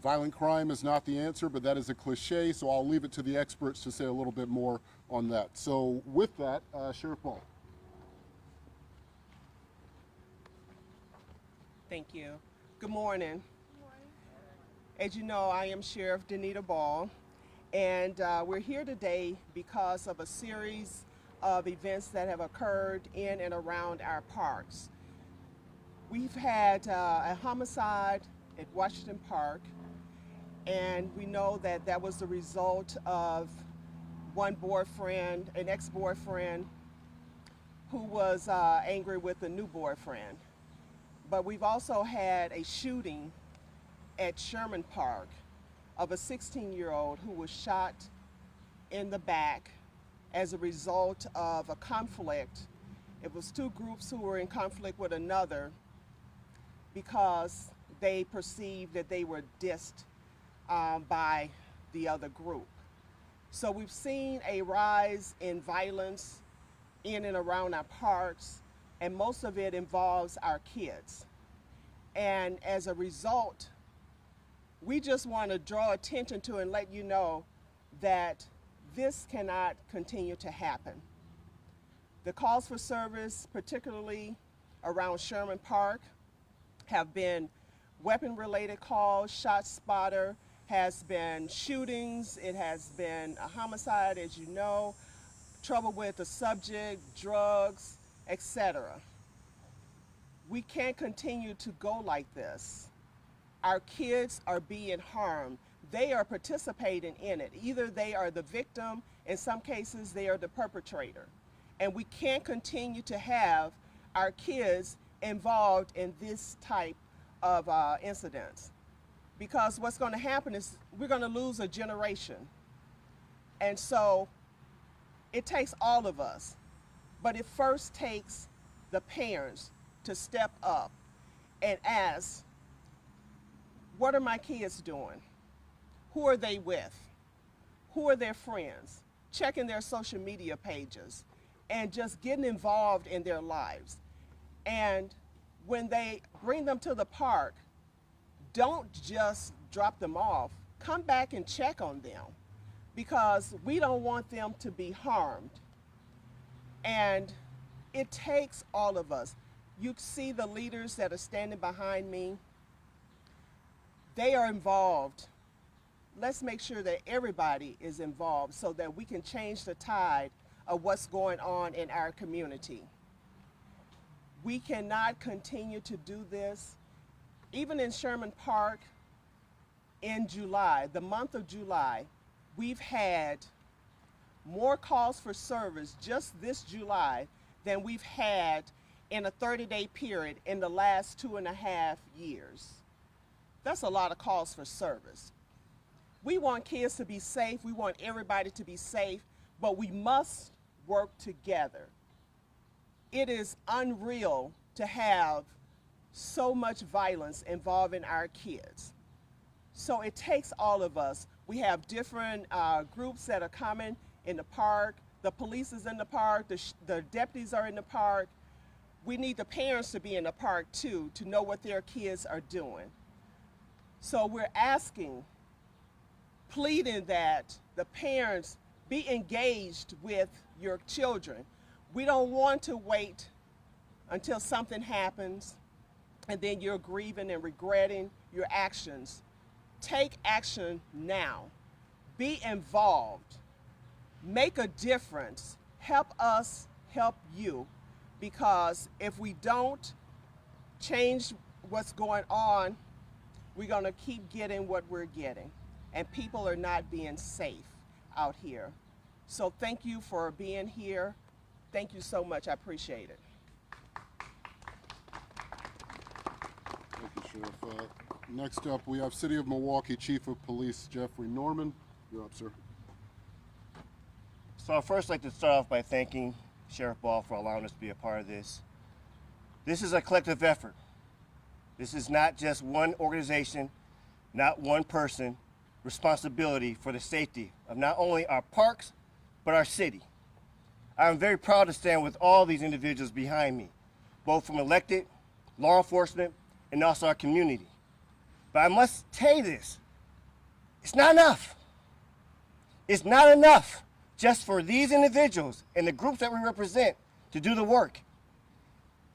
Violent crime is not the answer, but that is a cliche, so I'll leave it to the experts to say a little bit more on that. So with that, Sheriff Ball. Thank you. Good morning. Good morning. As you know, I am Sheriff Denita Ball, and we're here today because of a series of events that have occurred in and around our parks. We've had a homicide at Washington Park, and we know that that was the result of one boyfriend, an ex-boyfriend, who was angry with a new boyfriend. But we've also had a shooting at Sherman Park of a 16-year-old who was shot in the back as a result of a conflict. It was two groups who were in conflict with another because they perceived that they were dissed by the other group. So we've seen a rise in violence in and around our parks, and most of it involves our kids. And as a result, we just want to draw attention to and let you know that this cannot continue to happen. The calls for service, particularly around Sherman Park, have been weapon-related calls. ShotSpotter has been shootings. It has been a homicide, as you know, trouble with the subject, drugs, etc. We can't continue to go like this. Our kids are being harmed. They are participating in it. Either they are the victim, in some cases they are the perpetrator. And we can't continue to have our kids involved in this type of incidents. Because what's going to happen is we're going to lose a generation. And so it takes all of us, but it first takes the parents to step up and ask, what are my kids doing? Who are they with? Who are their friends? Checking their social media pages and just getting involved in their lives. And when they bring them to the park, don't just drop them off. Come back and check on them, because we don't want them to be harmed. And it takes all of us. You see the leaders that are standing behind me. They are involved. Let's make sure that everybody is involved so that we can change the tide of what's going on in our community. We cannot continue to do this. Even in Sherman Park in July, the month of July, we've had more calls for service just this July than we've had in a 30-day period in the last 2.5 years. That's a lot of calls for service. We want kids to be safe. We want everybody to be safe, but we must work together. It is unreal to have so much violence involving our kids. So it takes all of us. We have different groups that are coming in the park. The police is in the park. The deputies are in the park. We need the parents to be in the park too, to know what their kids are doing. So we're asking, pleading that the parents be engaged with your children. We don't want to wait until something happens and then you're grieving and regretting your actions. Take action now. Be involved. Make a difference. Help us help you, because if we don't change what's going on, we're going to keep getting what we're getting, and people are not being safe out here. So thank you for being here. Thank you so much. I appreciate it. Thank you, Sheriff. Next up, we have City of Milwaukee Chief of Police Jeffrey Norman. You're up, sir. So I'd first like to start off by thanking Sheriff Ball for allowing us to be a part of this. This is a collective effort. This is not just one organization, not one person responsibility for the safety of not only our parks, but our city. I am very proud to stand with all these individuals behind me, both from elected, law enforcement, and also our community. But I must say this, It's not enough. It's not enough just for these individuals and the groups that we represent to do the work.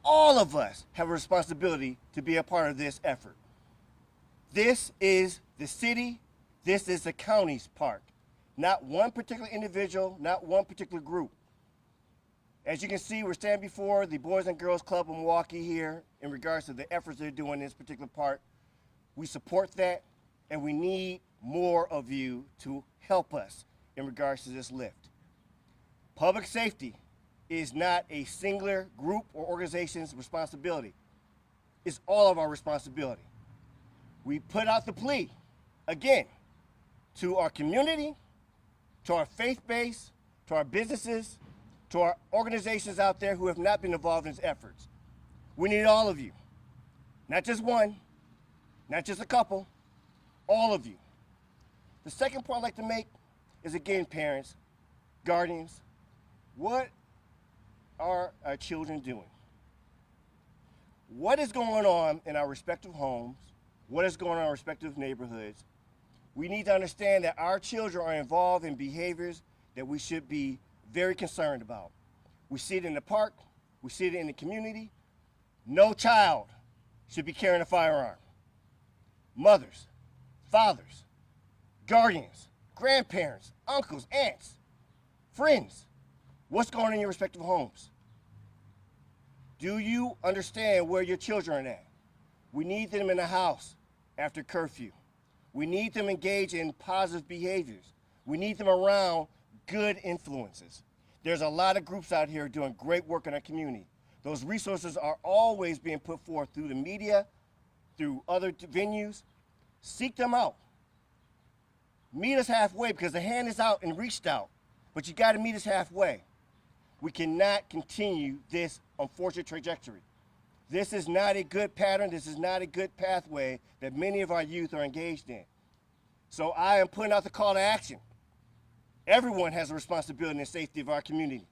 All of us have a responsibility to be a part of this effort. This is the city, this is the county's part. Not one particular individual, not one particular group. As you can see, we're standing before the Boys and Girls Club of Milwaukee here in regards to the efforts they're doing in this particular part. We support that, and we need more of you to help us in regards to this lift. Public safety is not a singular group or organization's responsibility. It's all of our responsibility. We put out the plea, again, to our community, to our faith base, to our businesses, to our organizations out there who have not been involved in these efforts. We need all of you. Not just one, not just a couple, all of you. The second point I'd like to make is, again, parents, guardians, what are our children doing? What is going on in our respective homes? What is going on in our respective neighborhoods? We need to understand that our children are involved in behaviors that we should be very concerned about. We see it in the park, we see it in the community. No child should be carrying a firearm. Mothers, fathers, guardians, grandparents, uncles, aunts, friends, what's going on in your respective homes? Do you understand where your children are at? We need them in the house after curfew. We need them engaged in positive behaviors. We need them around good influences. There's a lot of groups out here doing great work in our community. Those resources are always being put forth through the media, through other venues. Seek them out. Meet us halfway, because the hand is out and reached out, but you got to meet us halfway. We cannot continue this unfortunate trajectory. This is not a good pattern. This is not a good pathway that many of our youth are engaged in. So I am putting out the call to action. Everyone has a responsibility in the safety of our community.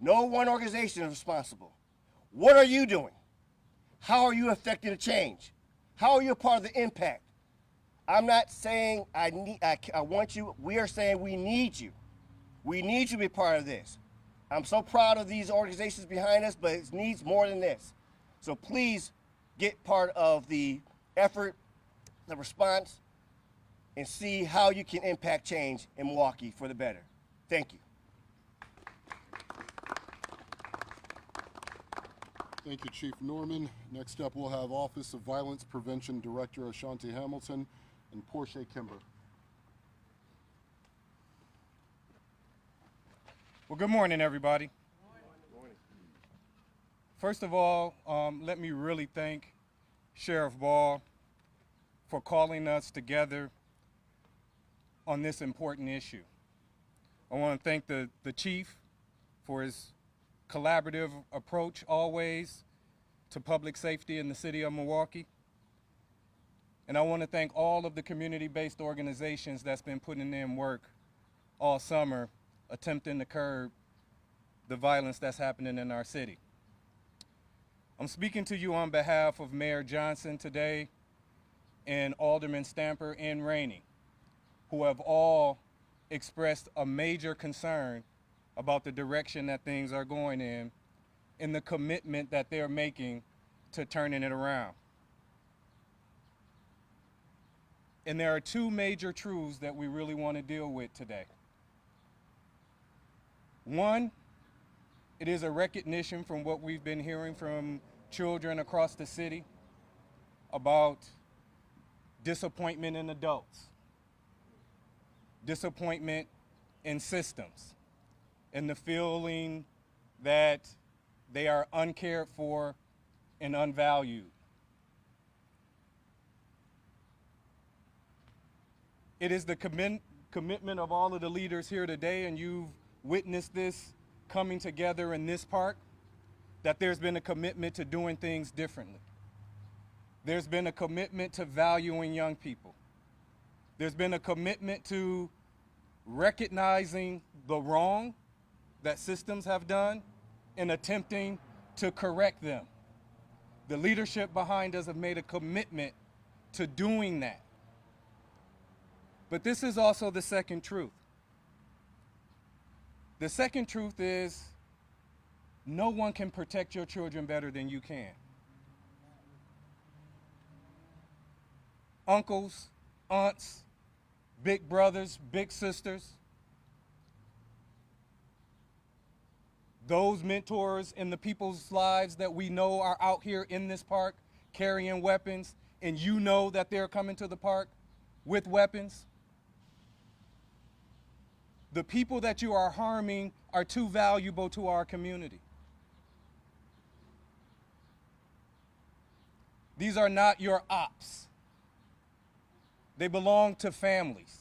No one organization is responsible. What are you doing? How are you affecting the change? How are you a part of the impact? I'm not saying I want you. We are saying we need you. We need you to be part of this. I'm so proud of these organizations behind us, but it needs more than this. So please get part of the effort, the response, and see how you can impact change in Milwaukee for the better. Thank you. Thank you, Chief Norman. Next up, we'll have Office of Violence Prevention Director Ashanti Hamilton and Portia Kimber. Well, good morning, everybody. Good morning. First of all, let me really thank Sheriff Ball for calling us together on this important issue. I want to thank the Chief for his collaborative approach always to public safety in the city of Milwaukee. And I want to thank all of the community-based organizations that's been putting in work all summer attempting to curb the violence that's happening in our city. I'm speaking to you on behalf of Mayor Johnson today and Alderman Stamper and Rainey, who have all expressed a major concern about the direction that things are going in and the commitment that they're making to turning it around. And there are two major truths that we really want to deal with today. One, it is a recognition from what we've been hearing from children across the city about disappointment in adults, disappointment in systems, and the feeling that they are uncared for and unvalued. It is the commitment of all of the leaders here today, and you've witnessed this coming together in this park, that there's been a commitment to doing things differently. There's been a commitment to valuing young people. There's been a commitment to recognizing the wrong that systems have done and attempting to correct them. The leadership behind us have made a commitment to doing that. But this is also the second truth. The second truth is no one can protect your children better than you can. Uncles, aunts, big brothers, big sisters, those mentors in the people's lives that we know are out here in this park carrying weapons, and you know that they're coming to the park with weapons. The people that you are harming are too valuable to our community. These are not your ops. They belong to families.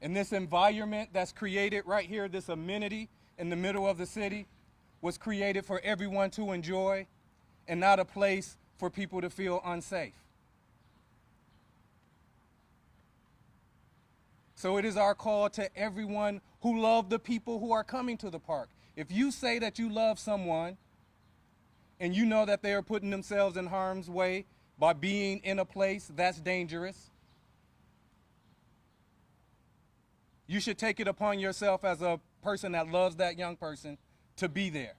And this environment that's created right here, this amenity in the middle of the city, was created for everyone to enjoy and not a place for people to feel unsafe. So it is our call to everyone who love the people who are coming to the park. If you say that you love someone and you know that they are putting themselves in harm's way by being in a place that's dangerous, you should take it upon yourself as a person that loves that young person to be there.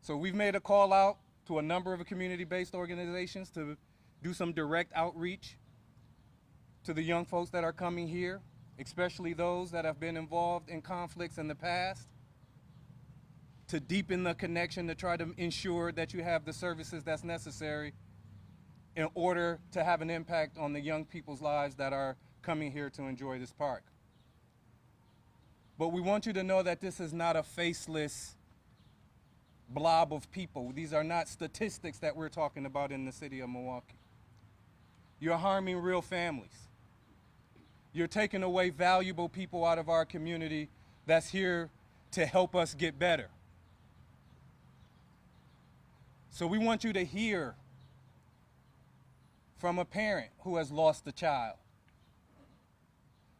So we've made a call out to a number of community-based organizations to do some direct outreach to the young folks that are coming here, especially those that have been involved in conflicts in the past, to deepen the connection to try to ensure that you have the services that's necessary in order to have an impact on the young people's lives that are coming here to enjoy this park. But we want you to know that this is not a faceless blob of people. These are not statistics that we're talking about in the city of Milwaukee. You're harming real families. You're taking away valuable people out of our community that's here to help us get better. So we want you to hear from a parent who has lost a child,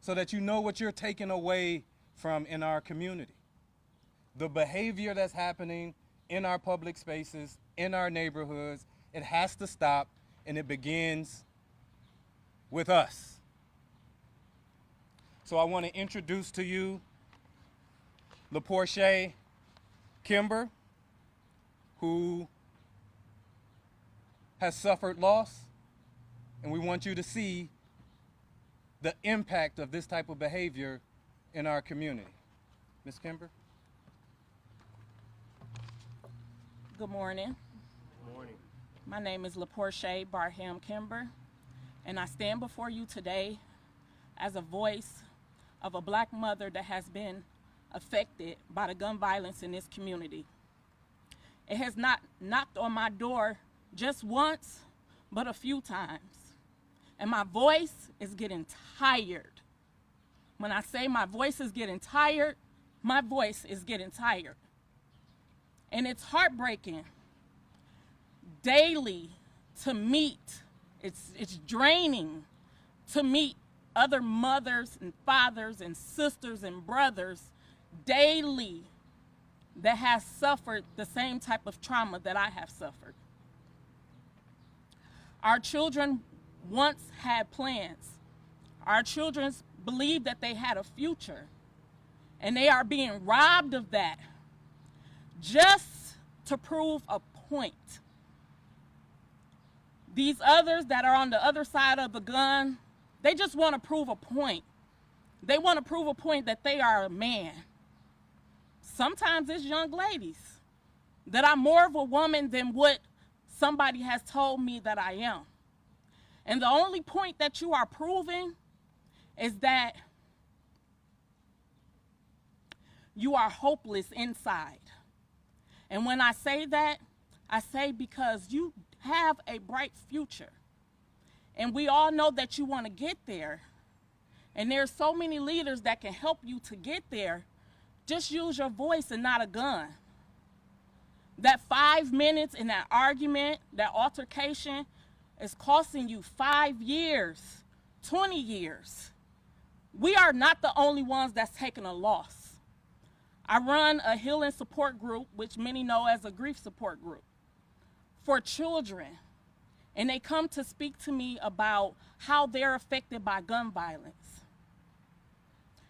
so that you know what you're taking away from in our community. The behavior that's happening in our public spaces, in our neighborhoods, it has to stop, and it begins with us. So I want to introduce to you LaPorche Kimber, who has suffered loss, and we want you to see the impact of this type of behavior in our community. Ms. Kimber? Good morning. Good morning. My name is LaPorche Barham Kimber, and I stand before you today as a voice of a black mother that has been affected by the gun violence in this community. It has not knocked on my door just once, but a few times. And my voice is getting tired. When I say my voice is getting tired, my voice is getting tired. And it's heartbreaking daily to meet, it's draining to meet other mothers and fathers and sisters and brothers daily that has suffered the same type of trauma that I have suffered. Our children once had plans. Our children believed that they had a future, and they are being robbed of that just to prove a point. These others that are on the other side of the gun, they just want to prove a point. They want to prove a point that they are a man. Sometimes it's young ladies, that I'm more of a woman than what somebody has told me that I am. And the only point that you are proving is that you are hopeless inside. And when I say that, I say because you have a bright future. And we all know that you want to get there. And there's so many leaders that can help you to get there. Just use your voice and not a gun. That 5 minutes in that argument, that altercation, is costing you 5 years, 20 years. We are not the only ones that's taking a loss. I run a healing support group, which many know as a grief support group, for children. and they come to speak to me about how they're affected by gun violence.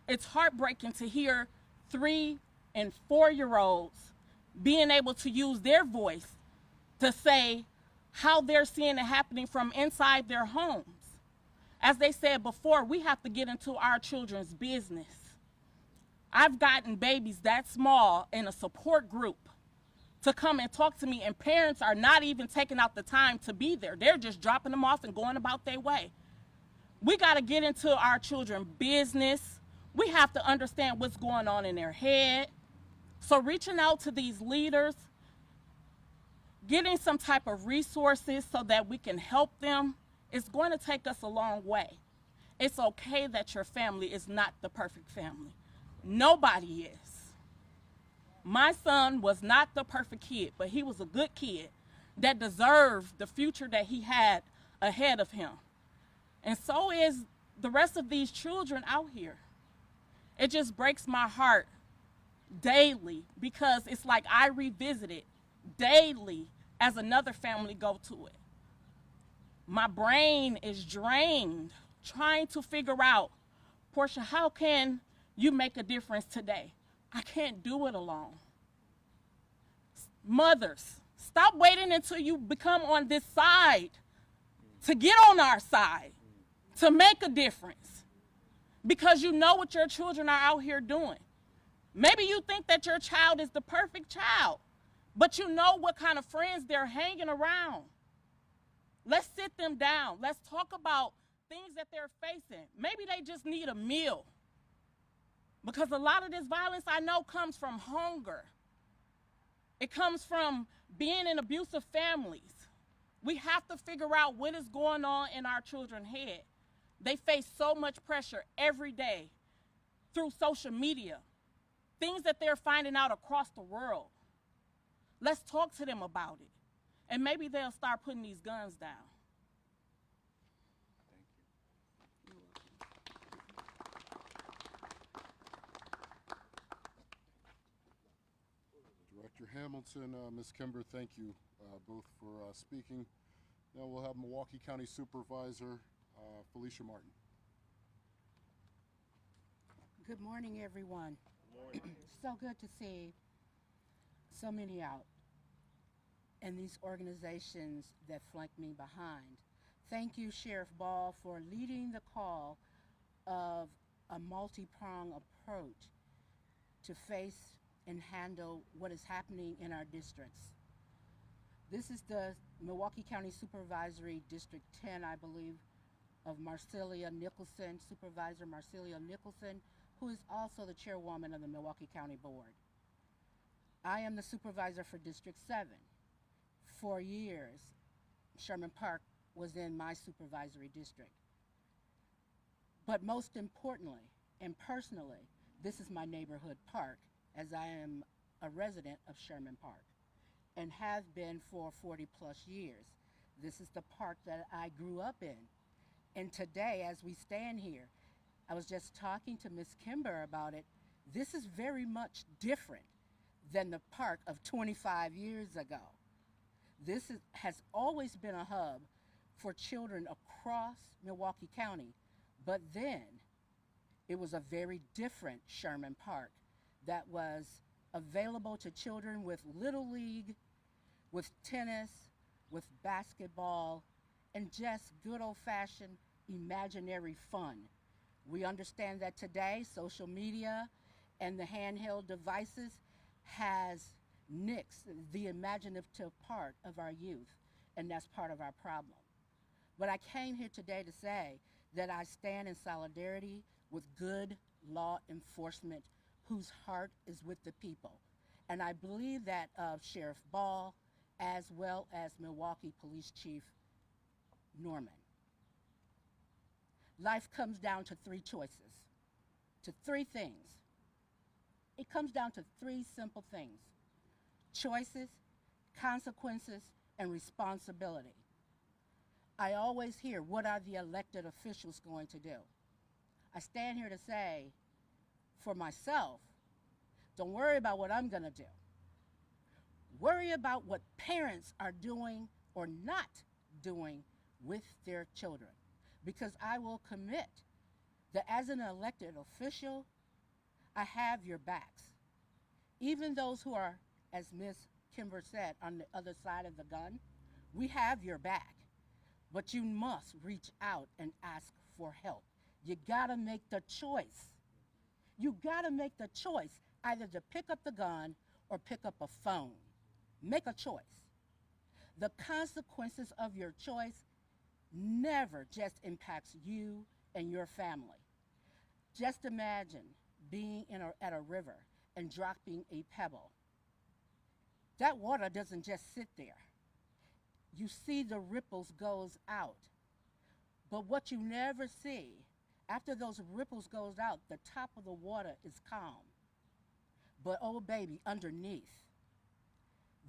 It's heartbreaking to hear 3 and 4-year-olds being able to use their voice to say how they're seeing it happening from inside their homes. As they said before, we have to get into our children's business. I've gotten babies that small in a support group to come and talk to me, and parents are not even taking out the time to be there. They're just dropping them off and going about their way. We got to get into our children's business. We have to understand what's going on in their head. So reaching out to these leaders, getting some type of resources so that we can help them, is going to take us a long way. It's okay that your family is not the perfect family. Nobody is. My son was not the perfect kid, but he was a good kid that deserved the future that he had ahead of him. And so is the rest of these children out here. It just breaks my heart daily, because it's like I revisit it daily as another family go to it. My brain is drained trying to figure out, Portia, how can you make a difference today? I can't do it alone. Mothers, stop waiting until you become on this side to get on our side, to make a difference, because you know what your children are out here doing. Maybe you think that your child is the perfect child, but you know what kind of friends they're hanging around. Let's sit them down. Let's talk about things that they're facing. Maybe they just need a meal, because a lot of this violence I know comes from hunger. It comes from being in abusive families. We have to figure out what is going on in our children's head. They face so much pressure every day through social media, things that they're finding out across the world. Let's talk to them about it, and maybe they'll start putting these guns down. Director Hamilton, Ms. Kimber, thank you both for speaking. Now we'll have Milwaukee County Supervisor Felicia Martin. Good morning, everyone. Good morning. So good to see so many out, and these organizations that flank me behind. Thank you, Sheriff Ball, for leading the call of a multi-pronged approach to face and handle what is happening in our districts. This is the Milwaukee County Supervisory District 10, I believe, of Marcelia Nicholson, Supervisor Marcelia Nicholson, who is also the chairwoman of the Milwaukee County Board. I am the supervisor for District 7. For years, Sherman Park was in my supervisory district. But most importantly and personally, this is my neighborhood park, as I am a resident of Sherman Park and have been for 40 plus years. This is the park that I grew up in. And today, as we stand here, I was just talking to Ms. Kimber about it. This is very much different than the park of 25 years ago. This has always been a hub for children across Milwaukee County, but then it was a very different Sherman Park that was available to children with Little League, with tennis, with basketball, and just good old-fashioned imaginary fun. We understand that today social media and the handheld devices has nixed the imaginative part of our youth, and that's part of our problem. But I came here today to say that I stand in solidarity with good law enforcement whose heart is with the people. And I believe that of Sheriff Ball as well as Milwaukee Police Chief Norman. Life comes down to three choices, to three things. It comes down to three simple things: choices, consequences, and responsibility. I always hear, what are the elected officials going to do? I stand here to say, for myself, don't worry about what I'm going to do. Worry about what parents are doing or not doing with their children. Because I will commit that as an elected official, I have your backs. Even those who are, as Ms. Kimber said, on the other side of the gun, we have your back. But you must reach out and ask for help. You gotta make the choice. You gotta make the choice either to pick up the gun or pick up a phone. Make a choice. The consequences of your choice never just impacts you and your family. Just imagine being at a river and dropping a pebble. That water doesn't just sit there. You see the ripples goes out. But what you never see, after those ripples goes out, the top of the water is calm. But oh baby, underneath,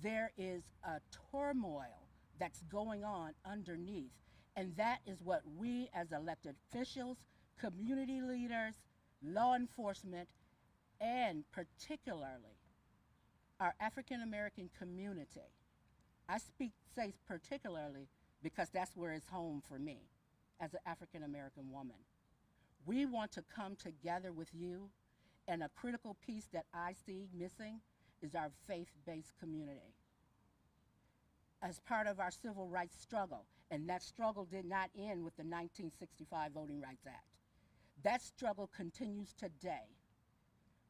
there is a turmoil that's going on underneath. And that is what we as elected officials, community leaders, law enforcement, and particularly our African American community. I say particularly because that's where it's home for me as an African American woman. We want to come together with you, and a critical piece that I see missing is our faith-based community. As part of our civil rights struggle, and that struggle did not end with the 1965 Voting Rights Act. That struggle continues today.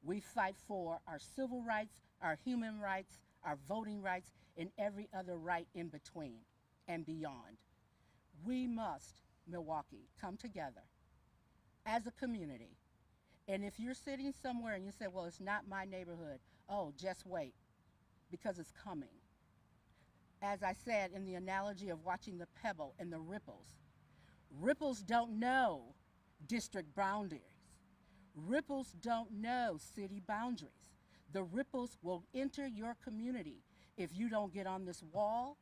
We fight for our civil rights, our human rights, our voting rights, and every other right in between and beyond. We must, Milwaukee, come together as a community. And if you're sitting somewhere and you say, well, it's not my neighborhood, oh, just wait, because it's coming. As I said in the analogy of watching the pebble and the ripples, ripples don't know district boundaries. Ripples don't know city boundaries. The ripples will enter your community if you don't get on this wall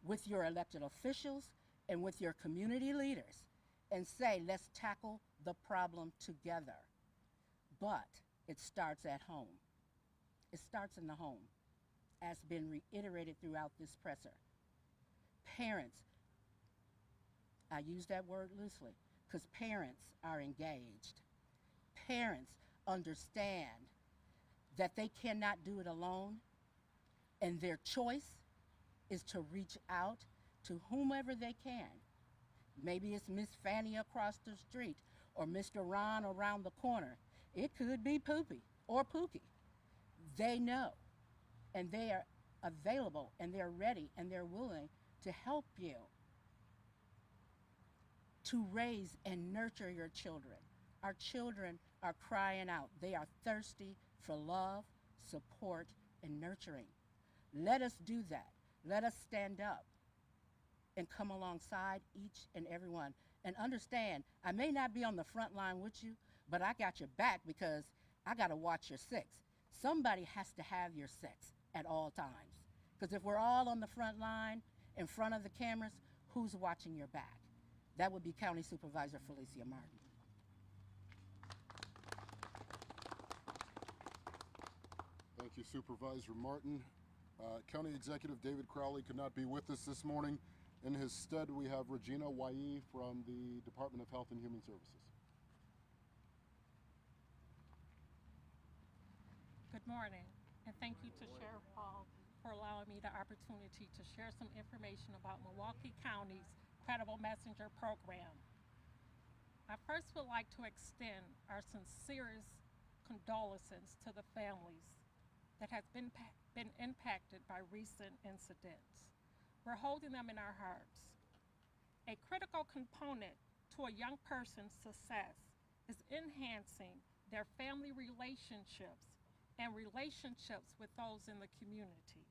with your elected officials and with your community leaders and say, let's tackle the problem together. But it starts at home. It starts in the home, as been reiterated throughout this presser. Parents, I use that word loosely, because parents are engaged. Parents understand that they cannot do it alone, and their choice is to reach out to whomever they can. Maybe it's Miss Fanny across the street or Mr. Ron around the corner. It could be Poopy or Pookie. They know, and they are available, and they're ready, and they're willing to help you to raise and nurture your children. Our children are crying out. They are thirsty for love, support, and nurturing. Let us do that. Let us stand up and come alongside each and every one. And understand, I may not be on the front line with you, but I got your back because I got to watch your six. Somebody has to have your six at all times. Because if we're all on the front line, in front of the cameras, who's watching your back? That would be County Supervisor Felicia Martin. Thank you, Supervisor Martin. County Executive David Crowley could not be with us this morning. In his stead, we have Regina Wai from the Department of Health and Human Services. Good morning, and thank you to Sheriff Paul for allowing me the opportunity to share some information about Milwaukee County's Credible Messenger program. I first would like to extend our sincerest condolences to the families that have been impacted by recent incidents. We're holding them in our hearts. A critical component to a young person's success is enhancing their family relationships and relationships with those in the community.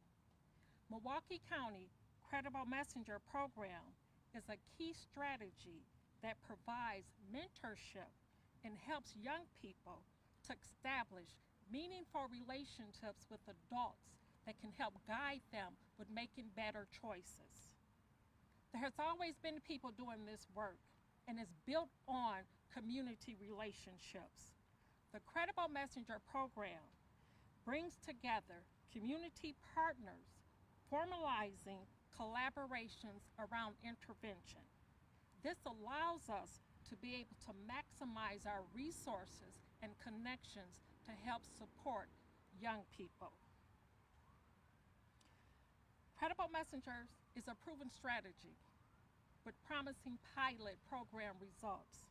Milwaukee County Credible Messenger program is a key strategy that provides mentorship and helps young people to establish meaningful relationships with adults that can help guide them with making better choices. There has always been people doing this work, and it's built on community relationships. The Credible Messenger program brings together community partners, formalizing collaborations around intervention. This allows us to be able to maximize our resources and connections to help support young people. Credible Messengers is a proven strategy with promising pilot program results.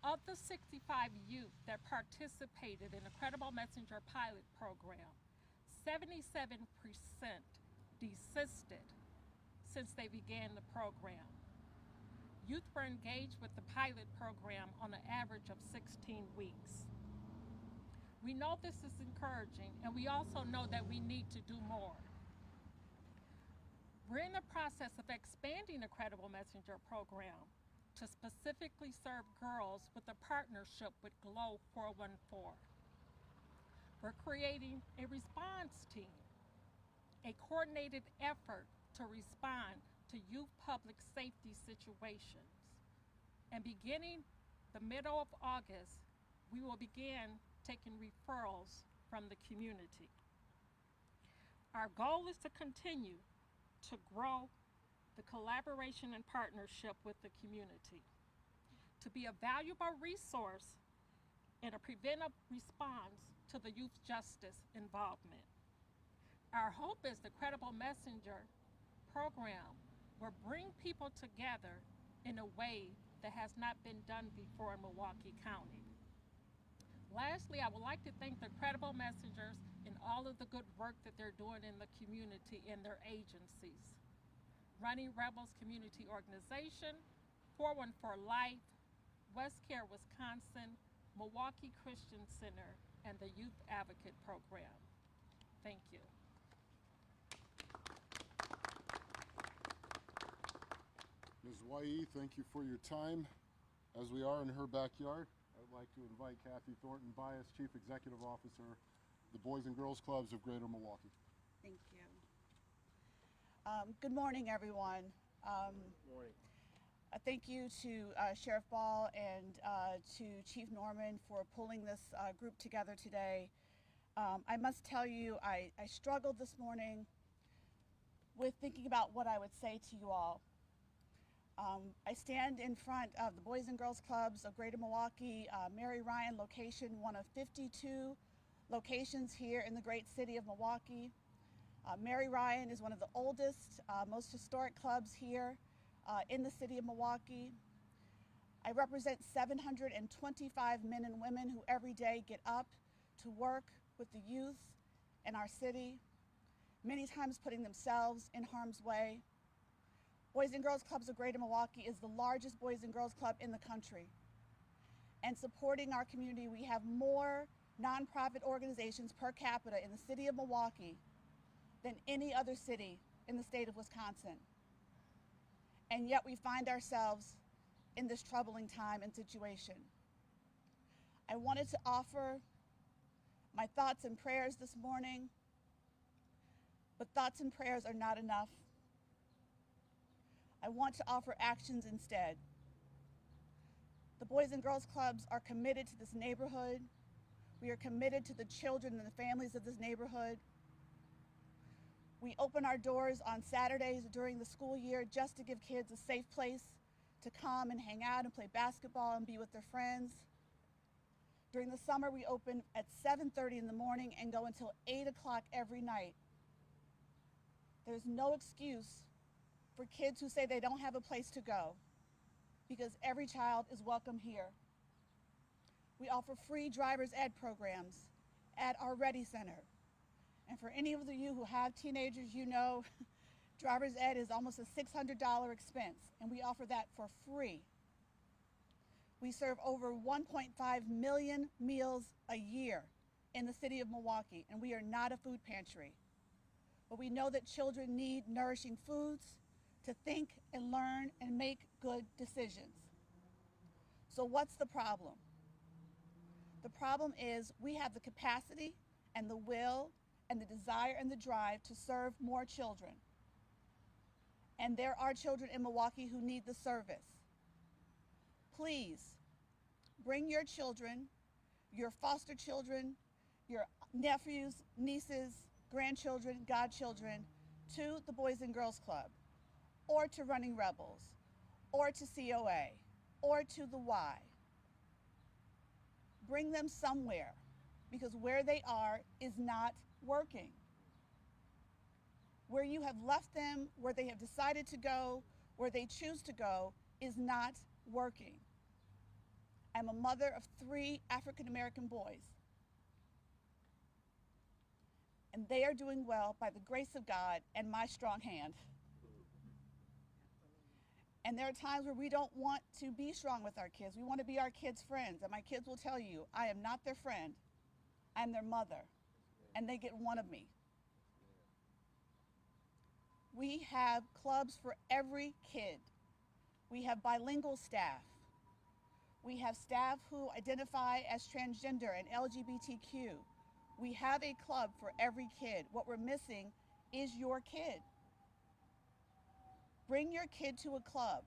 Of the 65 youth that participated in the Credible Messenger pilot program, 77% desisted since they began the program. Youth were engaged with the pilot program on an average of 16 weeks. We know this is encouraging, and we also know that we need to do more. We're in the process of expanding the Credible Messenger program to specifically serve girls with a partnership with Glow 414. We're creating a response team, a coordinated effort to respond to youth public safety situations. And beginning the middle of August, we will begin taking referrals from the community. Our goal is to continue to grow the collaboration and partnership with the community, to be a valuable resource and a preventive response to the youth justice involvement. Our hope is the Credible Messenger program will bring people together in a way that has not been done before in Milwaukee County. Lastly, I would like to thank the Credible Messengers and all of the good work that they're doing in the community and their agencies. Running Rebels Community Organization, 414 Life, West Care, Wisconsin, Milwaukee Christian Center, and the Youth Advocate Program. Thank you. Ms. Wai, thank you for your time. As we are in her backyard, I'd like to invite Kathy Thornton Bias, Chief Executive Officer, the Boys and Girls Clubs of Greater Milwaukee. Thank you. Good morning, everyone. Good morning. Thank you to Sheriff Ball and to Chief Norman for pulling this group together today. I must tell you, I struggled this morning with thinking about what I would say to you all. I stand in front of the Boys and Girls Clubs of Greater Milwaukee, Mary Ryan location, one of 52 locations here in the great city of Milwaukee. Mary Ryan is one of the oldest, most historic clubs here in the city of Milwaukee. I represent 725 men and women who every day get up to work with the youth in our city, many times putting themselves in harm's way. Boys and Girls Clubs of Greater Milwaukee is the largest Boys and Girls Club in the country. And supporting our community, we have more nonprofit organizations per capita in the city of Milwaukee than any other city in the state of Wisconsin. And yet we find ourselves in this troubling time and situation. I wanted to offer my thoughts and prayers this morning, but thoughts and prayers are not enough. I want to offer actions instead. The Boys and Girls Clubs are committed to this neighborhood. We are committed to the children and the families of this neighborhood. We open our doors on Saturdays during the school year just to give kids a safe place to come and hang out and play basketball and be with their friends. During the summer, we open at 7:30 in the morning and go until 8 o'clock every night. There's no excuse for kids who say they don't have a place to go, because every child is welcome here. We offer free driver's ed programs at our Ready Center. And for any of you who have teenagers, you know driver's ed is almost a $600 expense, and we offer that for free. We serve over 1.5 million meals a year in the city of Milwaukee, and we are not a food pantry. But we know that children need nourishing foods to think and learn and make good decisions. So what's the problem? The problem is we have the capacity and the will and the desire and the drive to serve more children. And there are children in Milwaukee who need the service. Please bring your children, your foster children, your nephews, nieces, grandchildren, godchildren to the Boys and Girls Club, or to Running Rebels, or to COA, or to the Y. Bring them somewhere, because where they are is not working. Where you have left them, where they have decided to go, where they choose to go, is not working. I'm a mother of 3 African American boys, and they are doing well by the grace of God and my strong hand. And there are times where we don't want to be strong with our kids. We want to be our kids' friends, and my kids will tell you, I am not their friend, I'm their mother, and they get one of me. We have clubs for every kid. We have bilingual staff. We have staff who identify as transgender and LGBTQ. We have a club for every kid. What we're missing is your kid. Bring your kid to a club.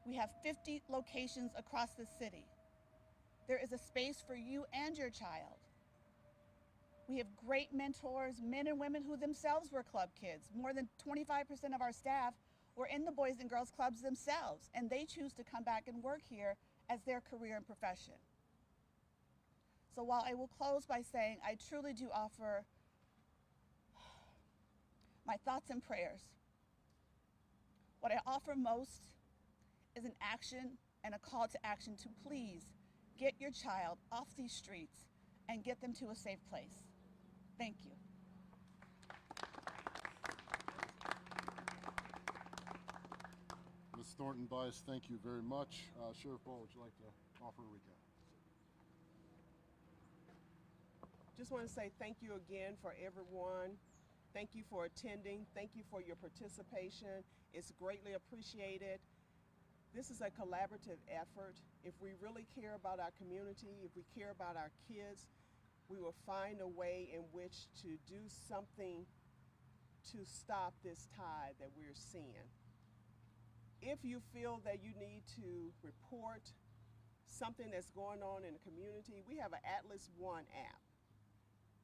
We have 50 locations across the city. There is a space for you and your child. We have great mentors, men and women who themselves were club kids. More than 25% of our staff were in the Boys and Girls Clubs themselves, and they choose to come back and work here as their career and profession. So while I will close by saying I truly do offer my thoughts and prayers, what I offer most is an action and a call to action to please get your child off these streets and get them to a safe place. Thank you. Ms. Thornton-Bias, thank you very much. Sheriff Ball, would you like to offer a recap? Just want to say thank you again for everyone. Thank you for attending. Thank you for your participation. It's greatly appreciated. This is a collaborative effort. If we really care about our community, if we care about our kids, we will find a way in which to do something to stop this tide that we're seeing. If you feel that you need to report something that's going on in the community, we have an Atlas One app.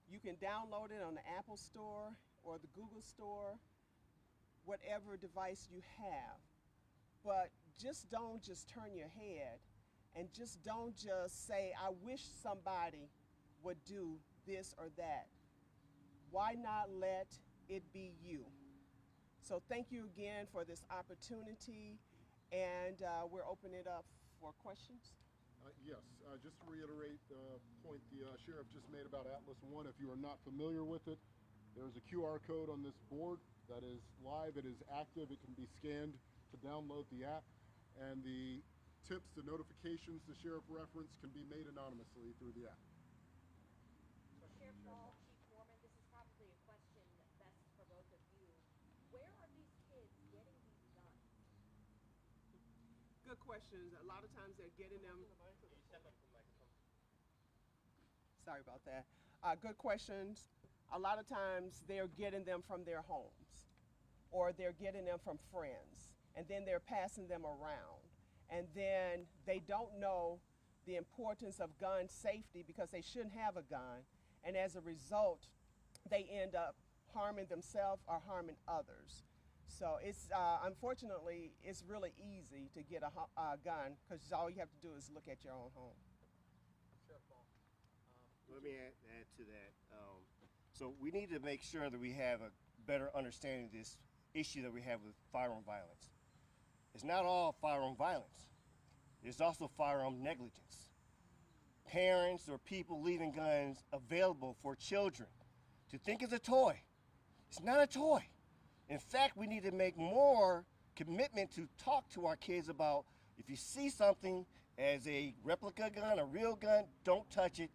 You can download it on the Apple Store or the Google Store, whatever device you have. But just don't just turn your head, and just don't just say, I wish somebody would do this or that. Why not let it be you? So thank you again for this opportunity, and we're opening it up for questions. Yes, just to reiterate the point the sheriff just made about Atlas One, if you are not familiar with it, there's a QR code on this board that is live, it is active, it can be scanned to download the app, and the tips, the notifications the sheriff referenced can be made anonymously through the app. So Sheriff Ball, Chief Foreman, this is probably a question best for both of you. Where are these kids getting these guns? Good questions. A lot of times they're getting them. Sorry about that. Good questions. A lot of times they're getting them from their homes, or they're getting them from friends, and then they're passing them around. And then they don't know the importance of gun safety because they shouldn't have a gun. And as a result, they end up harming themselves or harming others. So it's, unfortunately, it's really easy to get a gun because all you have to do is look at your own home. Let me add to that. So we need to make sure that we have a better understanding of this issue that we have with firearm violence. It's not all firearm violence. There's also firearm negligence. Parents or people leaving guns available for children to think it's a toy. It's not a toy. In fact, we need to make more commitment to talk to our kids about if you see something as a replica gun, a real gun, don't touch it.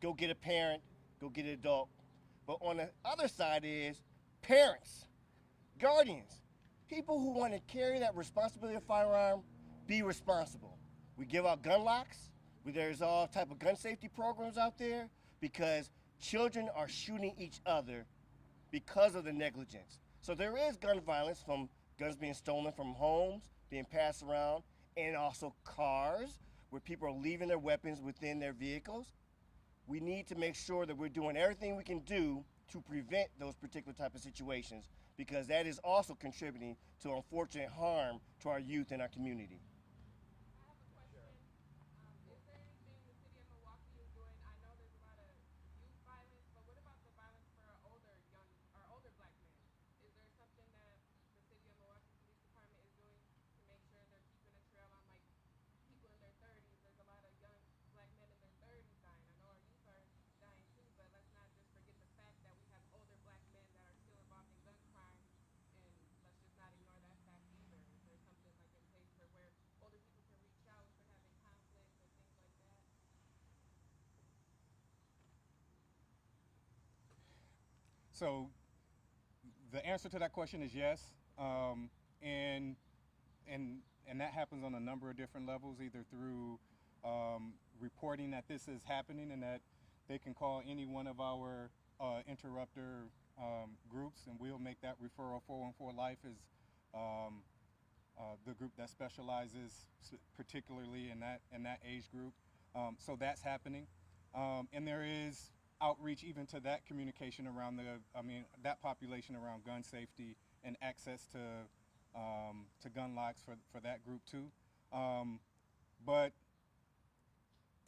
Go get a parent, go get an adult. But on the other side is parents, guardians, people who want to carry that responsibility of firearm, be responsible. We give out gun locks. There's all type of gun safety programs out there because children are shooting each other because of the negligence. So there is gun violence from guns being stolen from homes, being passed around, and also cars where people are leaving their weapons within their vehicles. We need to make sure that we're doing everything we can do to prevent those particular type of situations, because that is also contributing to unfortunate harm to our youth and our community. I have a question. Is there anything the city of Milwaukee is doing? I know there's a lot of youth violence, but what about the violence for our older black men? Is there something that the city of Milwaukee Police Department is doing to make sure they're keeping a trail on, like, people in their 30s? There's a lot of young black men in their 30s dying. I know our youth are dying too, but let's not just forget the fact that we have older black men that are still involved in gun crimes, and let's just not ignore that fact either. Is there something like in place for where older people can reach out if they're having conflicts or things like that? So the answer to that question is yes, and that happens on a number of different levels, either through reporting that this is happening and that they can call any one of our interrupter groups, and we'll make that referral. 414 Life is the group that specializes particularly in that age group. So that's happening, and there is outreach even to that communication around that population around gun safety and access to gun locks for that group too. But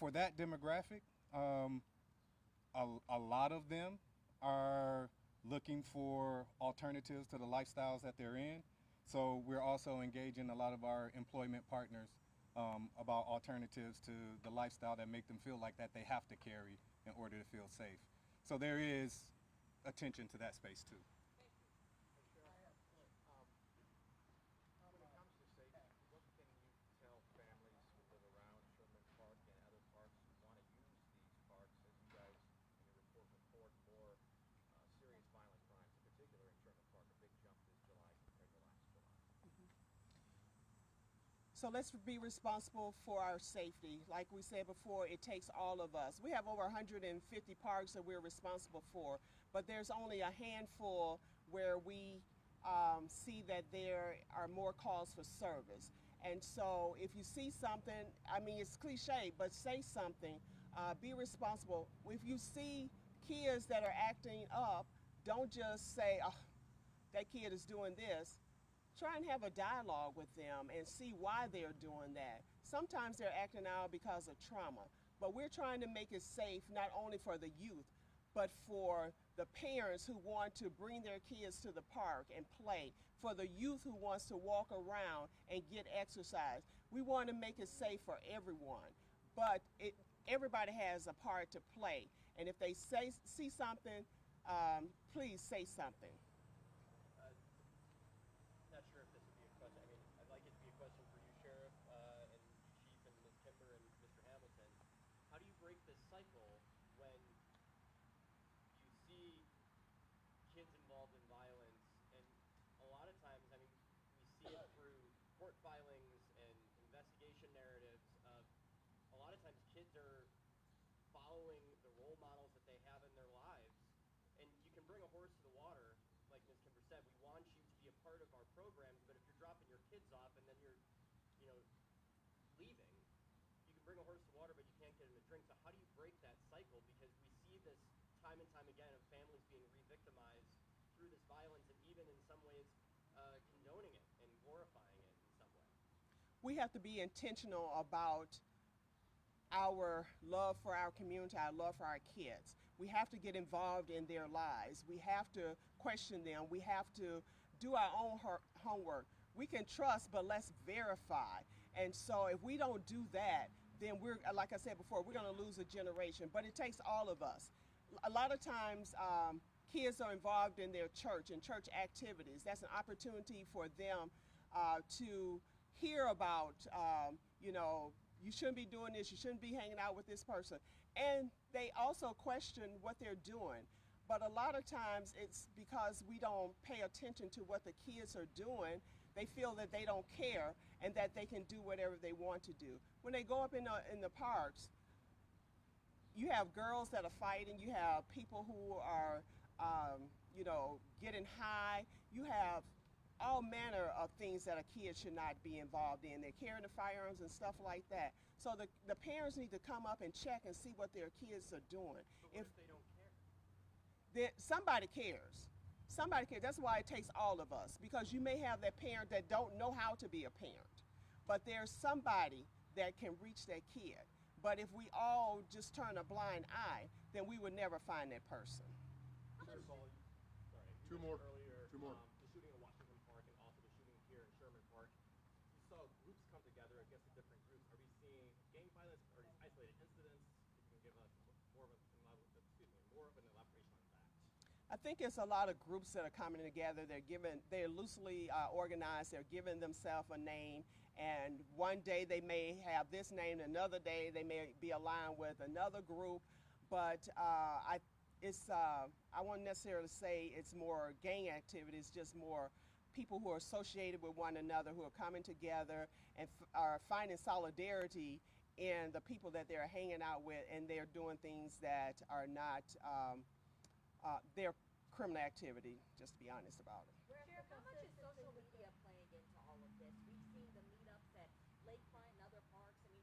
for that demographic, a lot of them are looking for alternatives to the lifestyles that they're in. So we're also engaging a lot of our employment partners about alternatives to the lifestyle that make them feel like that they have to carry in order to feel safe. So there is attention to that space too. When it comes to safety, what can you tell families who live around Sherman Park and other parks who want to use these parks, as you guys in your report more serious violent crimes, in particular in Sherman Park, a big jump this July compared to last July? So let's be responsible for our safety. Like we said before, it takes all of us. We have over 150 parks that we're responsible for, but there's only a handful where we see that there are more calls for service. And so if you see something, I mean, it's cliche, but say something, be responsible. If you see kids that are acting up, don't just say, oh, that kid is doing this. Try and have a dialogue with them and see why they're doing that. Sometimes they're acting out because of trauma, but we're trying to make it safe not only for the youth, but for the parents who want to bring their kids to the park and play, for the youth who wants to walk around and get exercise. We want to make it safe for everyone, but everybody has a part to play. And if they see something, please say something. Not sure if this would be a question. I mean, I'd like it to be a question for you, Sheriff, and you, Chief, and Ms. Kimber, and Mr. Hamilton. How do you break this cycle when you see kids involved in violence, and a lot of times, I mean, we see it through court filings and investigation narratives of a lot of times kids are following the role models that they have in their lives, and you can bring a horse to the water, like Ms. Kimber said. We want you to be a part of our programs, but if you're dropping your kids off and then you're, leaving, you can bring a horse to water, but you can't get him a drink. So how do you break that cycle? Because we see this time and time again of families being re-victimized through this violence, and even in some ways condoning it and glorifying it in some way. We have to be intentional about our love for our community, our love for our kids. We have to get involved in their lives. We have to question them. We have to do our own homework. We can trust, but let's verify. And so if we don't do that, then we're, like I said before, we're going to lose a generation. But it takes all of us. A lot of times, kids are involved in their church and church activities. That's an opportunity for them to hear about, you shouldn't be doing this, you shouldn't be hanging out with this person. And they also question what they're doing. But a lot of times it's because we don't pay attention to what the kids are doing. They feel that they don't care and that they can do whatever they want to do. When they go up in the parks, you have girls that are fighting, you have people who are, getting high, you have all manner of things that a kid should not be involved in. They're carrying the firearms and stuff like that. So the parents need to come up and check and see what their kids are doing. But what if they don't care? then somebody cares. Somebody cares. That's why it takes all of us, because you may have that parent that don't know how to be a parent, but there's somebody that can reach that kid. But if we all just turn a blind eye, then we would never find that person. Sheriff Ball, sorry, you Two mentioned more. earlier Two more. the shooting in Washington Park and also the shooting here in Sherman Park. You saw groups come together against the different groups. Are we seeing gang violence or these isolated incidents? If you can give us more of an elaboration on that. I think it's a lot of groups that are coming together. They're loosely organized. They're giving themselves a name, and one day they may have this name, another day they may be aligned with another group. But I won't necessarily say it's more gang activity. It's just more people who are associated with one another, who are coming together and are finding solidarity in the people that they're hanging out with, and they're doing things that are not they're criminal activity, just to be honest about it. Sheriff, how much is social media playing into all of this? We've seen the meetups at Lakefront and other parks. I mean,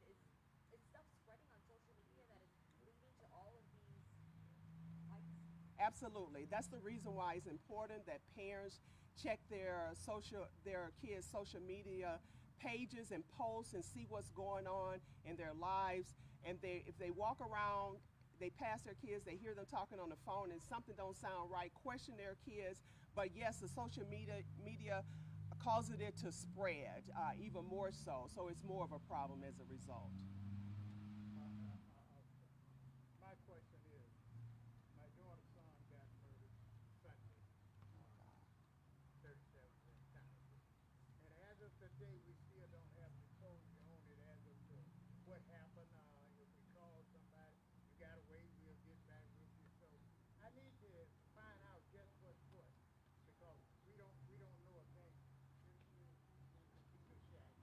is stuff spreading on social media that is leading to all of these fights? Absolutely. That's the reason why it's important that parents check their kids' social media pages and posts and see what's going on in their lives. And if they walk around, they pass their kids, they hear them talking on the phone and something don't sound right, question their kids. But yes, the social media causes it to spread even more so. So it's more of a problem as a result. My question is, my daughter's son got murdered Sunday, 37th and Tennessee. And as of today, we still don't have the closure on it as of to what happened. If we call somebody, you gotta wait, we'll get back with you. So I need to find out just what's what, because we don't know a thing. Keep it shack,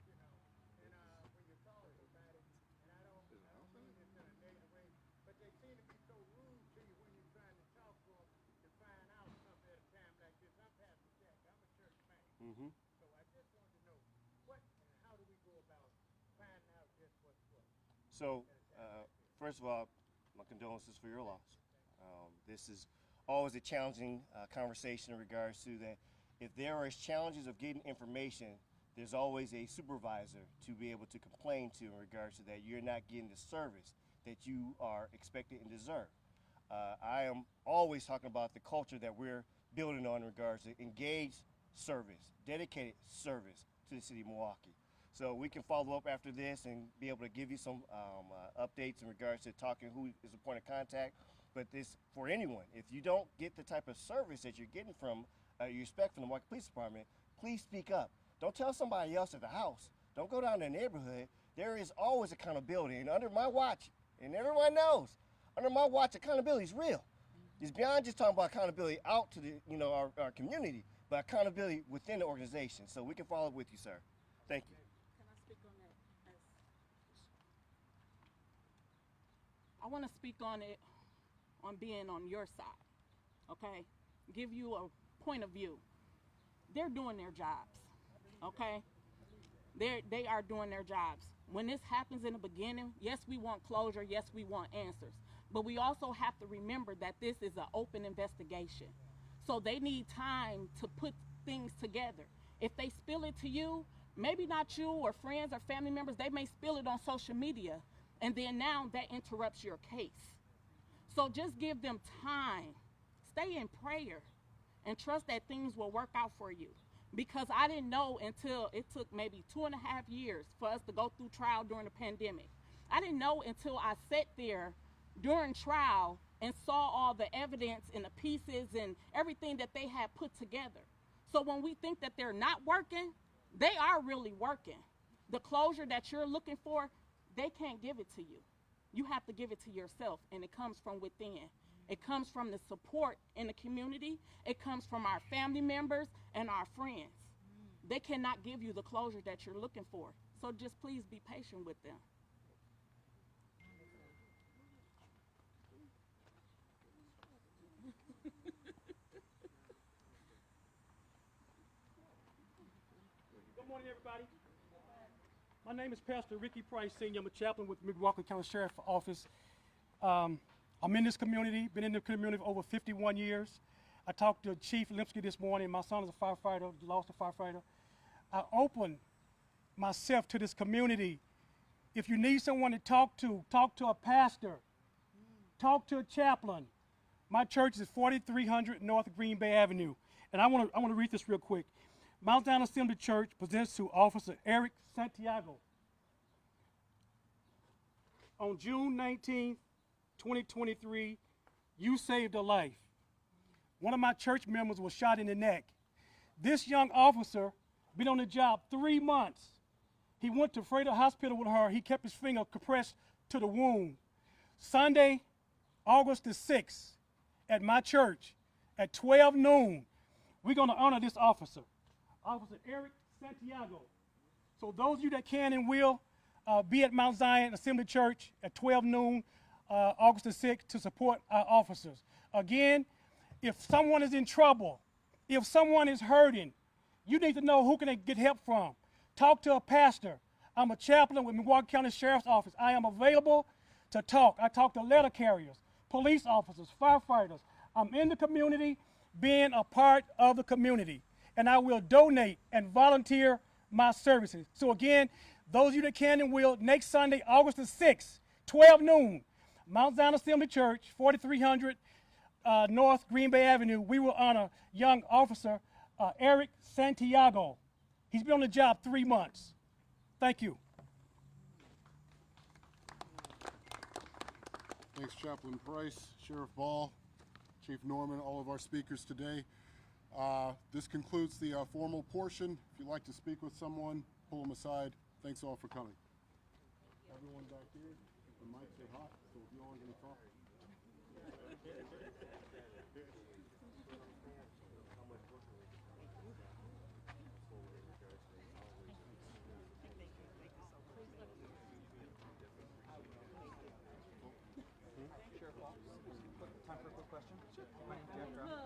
you know. And when you call somebody, and I don't mean this in a negative way, but they seem to be so rude to you when you're trying to talk to them to find out something at a time like this. I'm Pastor Jack. I'm a church man. Mm-hmm. So I just wanted to know what and how do we go about finding out just what's what. So, first of all, my condolences for your loss. This is always a challenging conversation in regards to that. If there are challenges of getting information, there's always a supervisor to be able to complain to in regards to that. You're not getting the service that you are expected and deserve. I am always talking about the culture that we're building on in regards to engaged service, dedicated service to the city of Milwaukee. So we can follow up after this and be able to give you some updates in regards to talking who is the point of contact. But this, for anyone, if you don't get the type of service that you're getting from, you expect from the Milwaukee Police Department, please speak up. Don't tell somebody else at the house. Don't go down to the neighborhood. There is always accountability. And under my watch, and everyone knows, under my watch, accountability is real. It's beyond just talking about accountability out to the, our community, but accountability within the organization. So we can follow up with you, sir. Thank you. Can I speak on that? I want to speak on it, on being on your side, okay? Give you a point of view. They're doing their jobs, okay? They are doing their jobs. When this happens in the beginning, yes, we want closure, yes, we want answers. But we also have to remember that this is an open investigation. So they need time to put things together. If they spill it to you, maybe not you or friends or family members, they may spill it on social media, and then now that interrupts your case. So just give them time. Stay in prayer and trust that things will work out for you. Because I didn't know until it took maybe 2.5 years for us to go through trial during the pandemic. I didn't know until I sat there during trial and saw all the evidence and the pieces and everything that they had put together. So when we think that they're not working, they are really working. The closure that you're looking for, they can't give it to you. You have to give it to yourself, and it comes from within. It comes from the support in the community. It comes from our family members and our friends. They cannot give you the closure that you're looking for. So just please be patient with them. Good morning, everybody. My name is Pastor Ricky Price, Sr. I'm a chaplain with Milwaukee County Sheriff's Office. I'm in this community, been in the community for over 51 years. I talked to Chief Lipsky this morning. My son is a firefighter, lost a firefighter. I open myself to this community. If you need someone to talk to a pastor, talk to a chaplain. My church is 4300 North Green Bay Avenue. And I want to read this real quick. Mount Zion Assembly Church presents to Officer Eric Santiago. On June 19th, 2023, you saved a life. One of my church members was shot in the neck. This young officer been on the job 3 months. He went to Freighter Hospital with her. He kept his finger compressed to the wound. Sunday, August the 6th, at my church, at 12 noon, we're going to honor this officer, Officer Eric Santiago. So those of you that can and will, be at Mount Zion Assembly Church at 12 noon, August the 6th, to support our officers. Again, if someone is in trouble, if someone is hurting, you need to know who can they get help from. Talk to a pastor. I'm a chaplain with Milwaukee County Sheriff's Office. I am available to talk. I talk to letter carriers, police officers, firefighters. I'm in the community, being a part of the community, and I will donate and volunteer my services. So again, those of you that can and will, next Sunday, August the 6th, 12 noon, Mount Zion Assembly Church, 4300 North Green Bay Avenue, we will honor young officer Eric Santiago. He's been on the job 3 months. Thank you. Thanks, Chaplain Price, Sheriff Ball, Chief Norman, all of our speakers today. This concludes the formal portion. If you'd like to speak with someone, pull them aside. Thanks all for coming. Everyone back here, the mics are hot, so if you all are going to talk. Time for a quick question? Sure. My name's Jeff Druff.